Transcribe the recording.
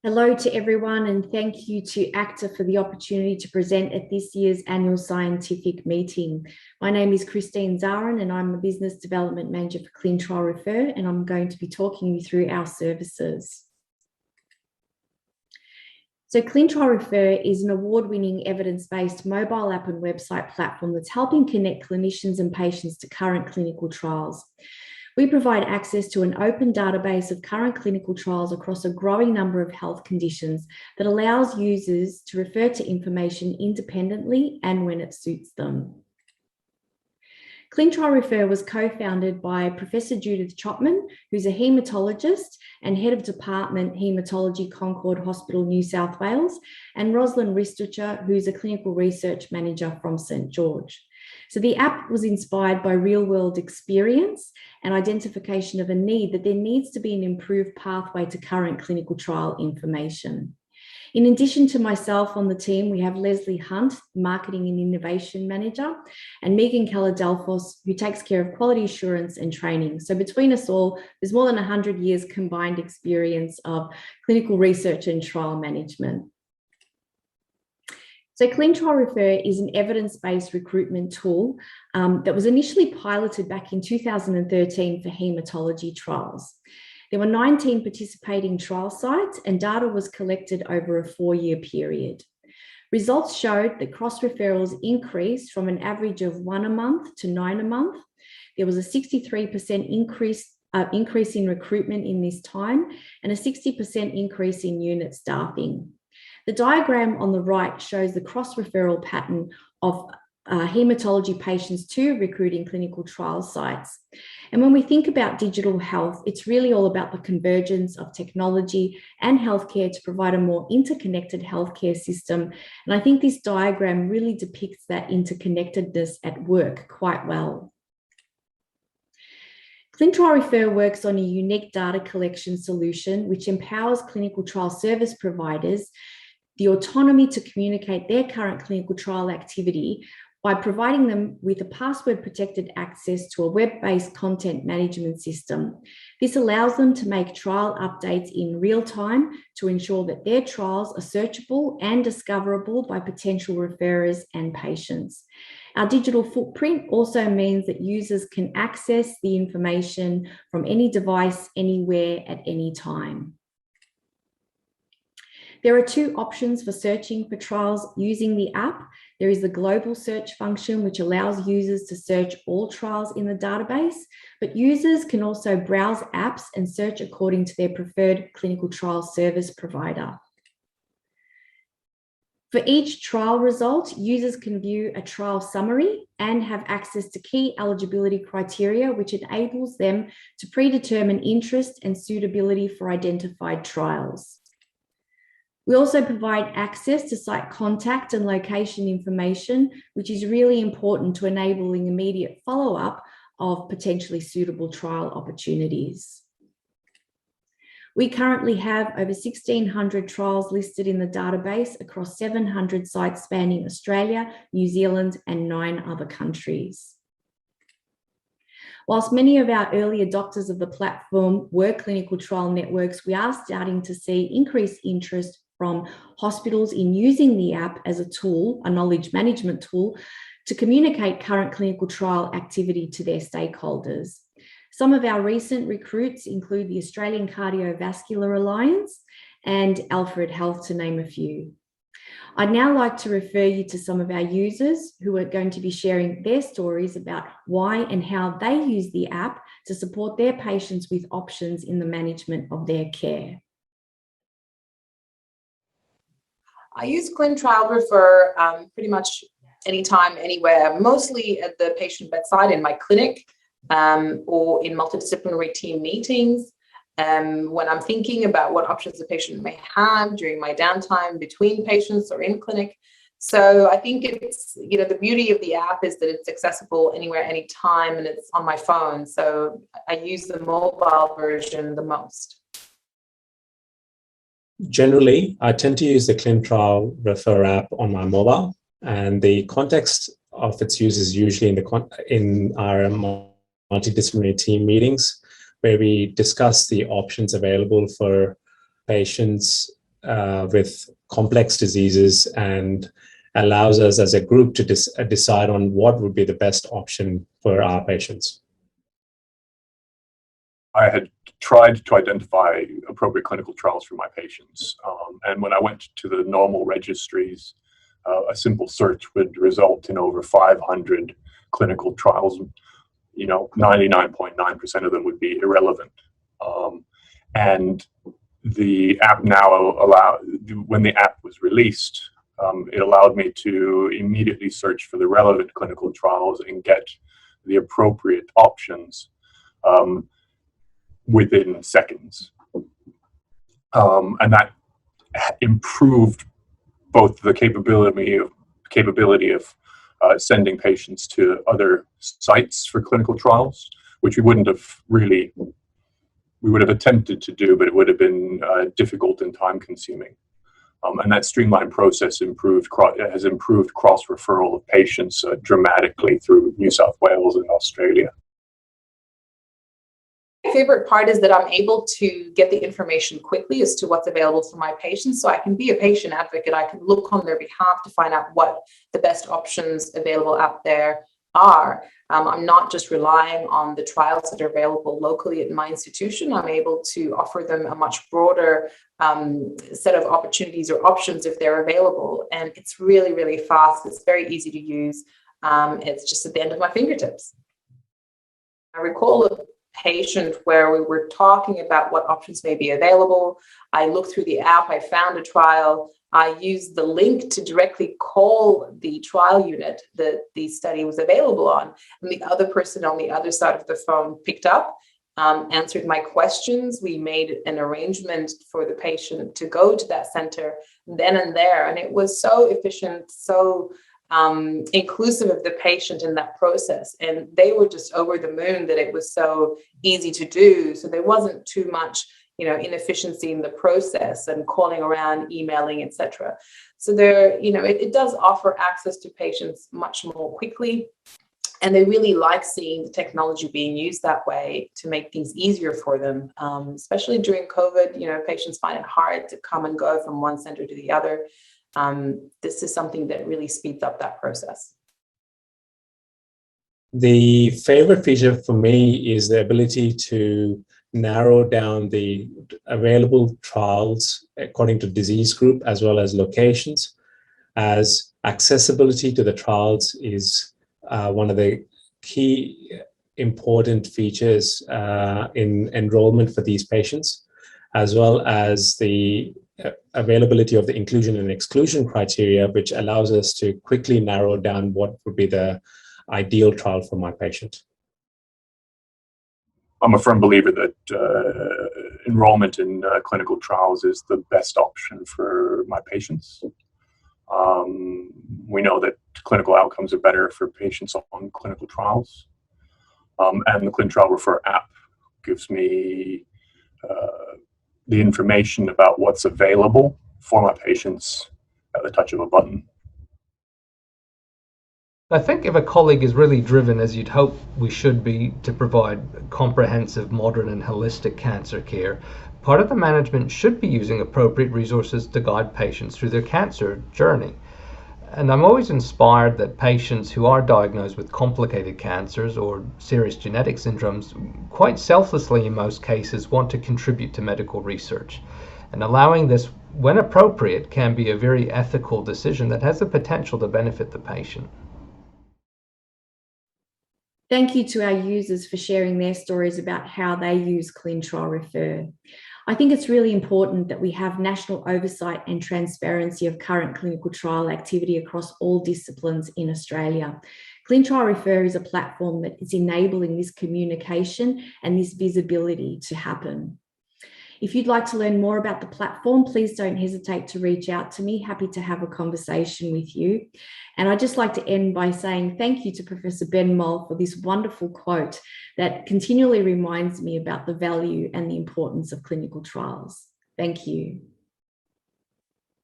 Hello to everyone, and thank you to ACTA for the opportunity to present at this year's annual scientific meeting. My name is Christine Zarin, and I'm the Business Development Manager for ClinTrial Refer, and I'm going to be talking you through our services. So ClinTrial Refer is an award-winning evidence-based mobile app and website platform that's helping connect clinicians and patients to current clinical trials. We provide access to an open database of current clinical trials across a growing number of health conditions that allows users to refer to information independently and when it suits them. ClinTrial Refer was co-founded by Professor Judith Chopman, who's a haematologist and Head of Department Haematology, Concord Hospital, New South Wales, and Rosalind Ristucher, who's a Clinical Research Manager from St. George. So the app was inspired by real-world experience and identification of a need that there needs to be an improved pathway to current clinical trial information. In addition to myself on the team, we have Leslie Hunt, Marketing and Innovation Manager, and Megan Keller-Delphos, who takes care of quality assurance and training. So between us all, there's more than 100 years combined experience of clinical research and trial management. So ClinTrial Refer is an evidence-based recruitment tool that was initially piloted back in 2013 for haematology trials. There were 19 participating trial sites and data was collected over a 4-year period. Results showed that cross-referrals increased from an average of 1 a month to 9 a month. There was a 63% increase in recruitment in this time and a 60% increase in unit staffing. The diagram on the right shows the cross-referral pattern of haematology patients to recruiting clinical trial sites. And when we think about digital health, it's really all about the convergence of technology and healthcare to provide a more interconnected healthcare system. And I think this diagram really depicts that interconnectedness at work quite well. ClinTrial Refer works on a unique data collection solution which empowers clinical trial service providers the autonomy to communicate their current clinical trial activity by providing them with a password-protected access to a web-based content management system. This allows them to make trial updates in real time to ensure that their trials are searchable and discoverable by potential referrers and patients. Our digital footprint also means that users can access the information from any device, anywhere, at any time. There are 2 options for searching for trials using the app. There is the global search function, which allows users to search all trials in the database, but users can also browse apps and search according to their preferred clinical trial service provider. For each trial result, users can view a trial summary and have access to key eligibility criteria, which enables them to predetermine interest and suitability for identified trials. We also provide access to site contact and location information, which is really important to enabling immediate follow-up of potentially suitable trial opportunities. We currently have over 1,600 trials listed in the database across 700 sites spanning Australia, New Zealand, and 9 other countries. Whilst many of our early adopters of the platform were clinical trial networks, we are starting to see increased interest from hospitals in using the app as a tool, a knowledge management tool, to communicate current clinical trial activity to their stakeholders. Some of our recent recruits include the Australian Cardiovascular Alliance and Alfred Health, to name a few. I'd now like to refer you to some of our users who are going to be sharing their stories about why and how they use the app to support their patients with options in the management of their care. I use ClinTrial Refer pretty much anytime, anywhere, mostly at the patient bedside in my clinic or in multidisciplinary team meetings. When I'm thinking about what options the patient may have during my downtime between patients or in clinic. So I think it's, the beauty of the app is that it's accessible anywhere, anytime, and it's on my phone. So I use the mobile version the most. Generally, I tend to use the ClinTrial Refer app on my mobile, and the context of its use is usually in our multidisciplinary team meetings, where we discuss the options available for patients with complex diseases and allows us as a group to decide on what would be the best option for our patients. I had tried to identify appropriate clinical trials for my patients. And when I went to the normal registries, a simple search would result in over 500 clinical trials. 99.9% of them would be irrelevant. And the app now when the app was released, it allowed me to immediately search for the relevant clinical trials and get the appropriate options within seconds. And that improved both the capability of sending patients to other sites for clinical trials, which we would have attempted to do, but it would have been difficult and time consuming. And that streamlined process has improved cross-referral of patients dramatically through New South Wales and Australia. My favorite part is that I'm able to get the information quickly as to what's available for my patients. So I can be a patient advocate. I can look on their behalf to find out what the best options available out there are. I'm not just relying on the trials that are available locally at my institution. I'm able to offer them a much broader set of opportunities or options if they're available. And it's really, really fast. It's very easy to use. It's just at the end of my fingertips. I recall a patient where we were talking about what options may be available. I looked through the app, I found a trial. I used the link to directly call the trial unit that the study was available on. And the other person on the other side of the phone picked up, answered my questions. We made an arrangement for the patient to go to that center then and there. And it was so efficient, so inclusive of the patient in that process. And they were just over the moon that it was so easy to do. So there wasn't too much inefficiency in the process and calling around, emailing, etc. So there, it does offer access to patients much more quickly. And they really like seeing the technology being used that way to make things easier for them, especially during COVID. Patients find it hard to come and go from one center to the other. This is something that really speeds up that process. The favorite feature for me is the ability to narrow down the available trials according to disease group as well as locations, as accessibility to the trials is one of the key important features in enrollment for these patients, as well as the availability of the inclusion and exclusion criteria, which allows us to quickly narrow down what would be the ideal trial for my patient. I'm a firm believer that enrollment in clinical trials is the best option for my patients. We know that clinical outcomes are better for patients on clinical trials. And the ClinTrial Refer app gives me the information about what's available for my patients at the touch of a button. I think if a colleague is really driven, as you'd hope we should be, to provide comprehensive, modern and holistic cancer care, part of the management should be using appropriate resources to guide patients through their cancer journey. And I'm always inspired that patients who are diagnosed with complicated cancers or serious genetic syndromes quite selflessly in most cases want to contribute to medical research. And allowing this when appropriate can be a very ethical decision that has the potential to benefit the patient. Thank you to our users for sharing their stories about how they use ClinTrial Refer. I think it's really important that we have national oversight and transparency of current clinical trial activity across all disciplines in Australia. ClinTrial Refer is a platform that is enabling this communication and this visibility to happen. If you'd like to learn more about the platform, please don't hesitate to reach out to me. Happy to have a conversation with you. And I'd just like to end by saying thank you to Professor Ben Moll for this wonderful quote that continually reminds me about the value and the importance of clinical trials. Thank you.